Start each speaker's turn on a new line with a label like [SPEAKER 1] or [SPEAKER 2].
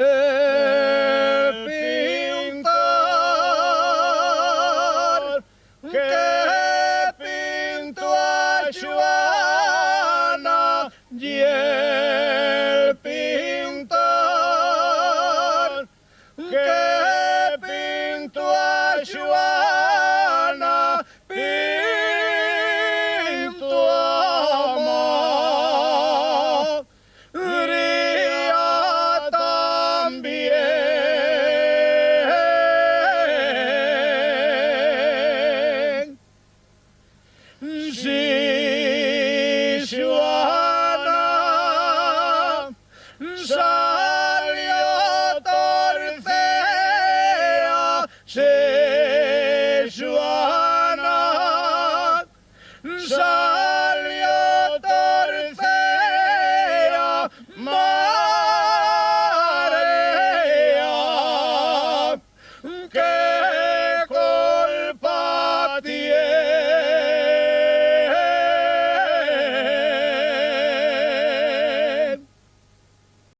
[SPEAKER 1] El pintor que pintó a Joana y el pintor que pintó a Joana pintó a María también. Sí.